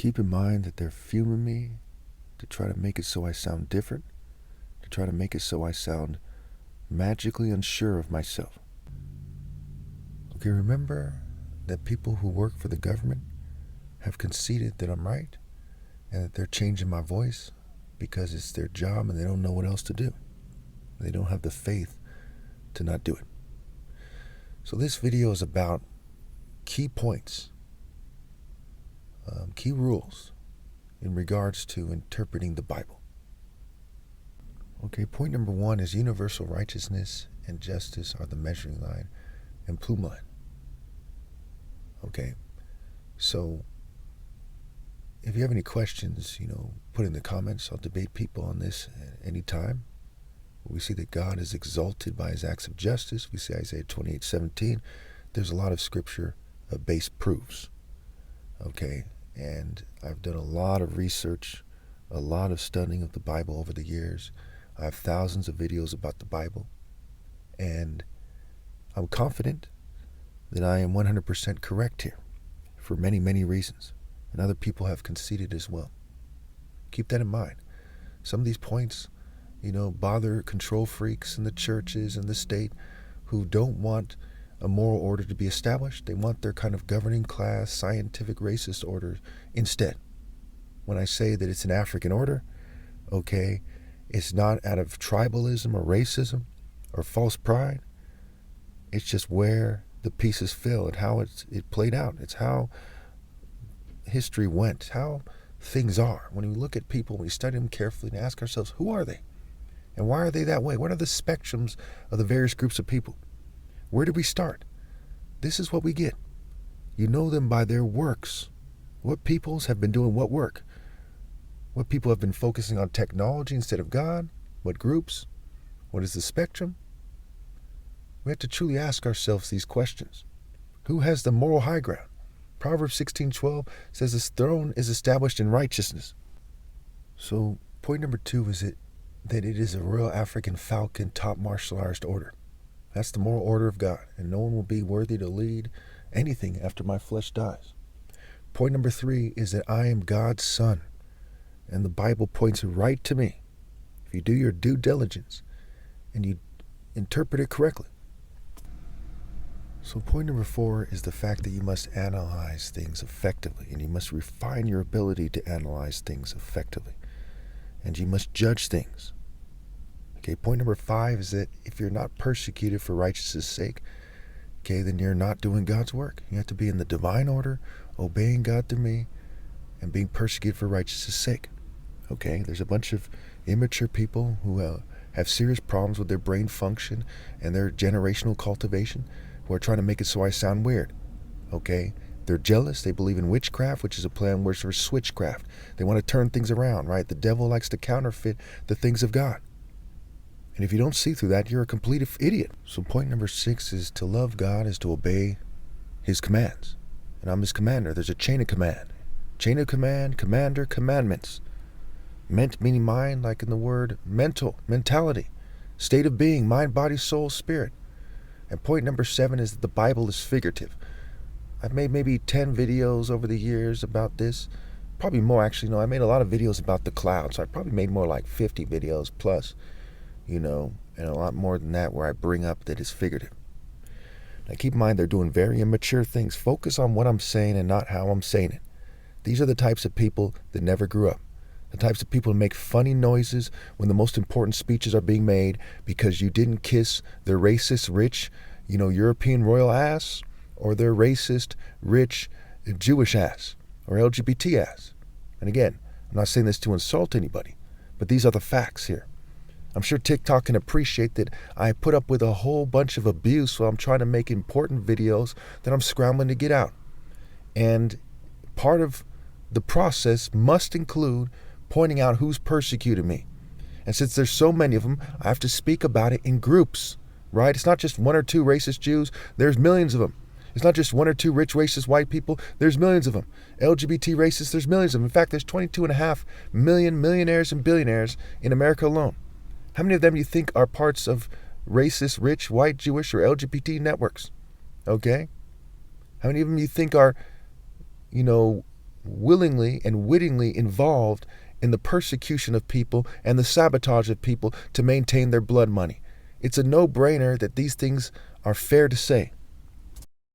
Keep in mind that they're fuming me to try to make it so I sound different, to try to make it so I sound magically unsure of myself. Okay, remember that people who work for the government have conceded that I'm right and that they're changing my voice because it's their job and they don't know what else to do. They don't have the faith to not do it. So this video is about key points, key rules in regards to interpreting the Bible. Okay, point number 1 is universal righteousness and justice are the measuring line and plumb line. Okay, so if you have any questions, put in the comments. I'll debate people on this at any time. We see that God is exalted by his acts of justice. We see Isaiah 28:17. There's a lot of scripture-based proofs. Okay, and I've done a lot of research, a lot of studying of the Bible over the years. I have thousands of videos about the Bible, and I'm confident that I am 100% correct here for many, many reasons, and other people have conceded as well. Keep that in mind. Some of these points, bother control freaks in the churches and the state who don't want a moral order to be established. They want their kind of governing class, scientific, racist order instead. When I say that it's an African order, okay, it's not out of tribalism or racism or false pride. It's just where the pieces fell and how it played out. It's how history went, how things are. When we look at people, we study them carefully and ask ourselves, who are they? And why are they that way? What are the spectrums of the various groups of people? Where did we start? This is what we get. You know them by their works. What peoples have been doing what work? What people have been focusing on technology instead of God? What groups? What is the spectrum? We have to truly ask ourselves these questions. Who has the moral high ground? Proverbs 16:12 says his throne is established in righteousness. So point number 2 is that it is a royal African falcon top martial artist order. That's the moral order of God, and no one will be worthy to lead anything after my flesh dies. Point number 3 is that I am God's son, and the Bible points right to me. If you do your due diligence and you interpret it correctly. So point number 4 is the fact that you must analyze things effectively, and you must refine your ability to analyze things effectively, and you must judge things. Okay, point number 5 is that if you're not persecuted for righteousness' sake, okay, then you're not doing God's work. You have to be in the divine order, obeying God through me, and being persecuted for righteousness' sake. Okay, there's a bunch of immature people who have serious problems with their brain function and their generational cultivation, who are trying to make it so I sound weird. Okay, they're jealous. They believe in witchcraft, which is a plan where for switchcraft. They want to turn things around, right? The devil likes to counterfeit the things of God. And if you don't see through that, you're a complete idiot. So point number 6 is to love God is to obey his commands. And I'm his commander. There's a chain of command. Chain of command, commander, commandments. Ment meaning mind, like in the word mental, mentality. State of being, mind, body, soul, spirit. And point number 7 is that the Bible is figurative. I've made maybe 10 videos over the years about this. Probably more, actually. No, I made a lot of videos about the cloud. So I probably made more like 50 videos plus. And a lot more than that where I bring up that it's figurative. Now keep in mind they're doing very immature things. Focus on what I'm saying and not how I'm saying it. These are the types of people that never grew up. The types of people who make funny noises when the most important speeches are being made because you didn't kiss their racist, rich, European royal ass or their racist, rich, Jewish ass or LGBT ass. And again, I'm not saying this to insult anybody, but these are the facts here. I'm sure TikTok can appreciate that I put up with a whole bunch of abuse while I'm trying to make important videos that I'm scrambling to get out. And part of the process must include pointing out who's persecuted me. And since there's so many of them, I have to speak about it in groups, right? It's not just 1 or 2 racist Jews. There's millions of them. It's not just 1 or 2 rich racist white people. There's millions of them. LGBT racists, there's millions of them. In fact, there's 22.5 million millionaires and billionaires in America alone. How many of them do you think are parts of racist, rich, white, Jewish, or LGBT networks? Okay? How many of them do you think are, willingly and wittingly involved in the persecution of people and the sabotage of people to maintain their blood money. It's a no-brainer that these things are fair to say.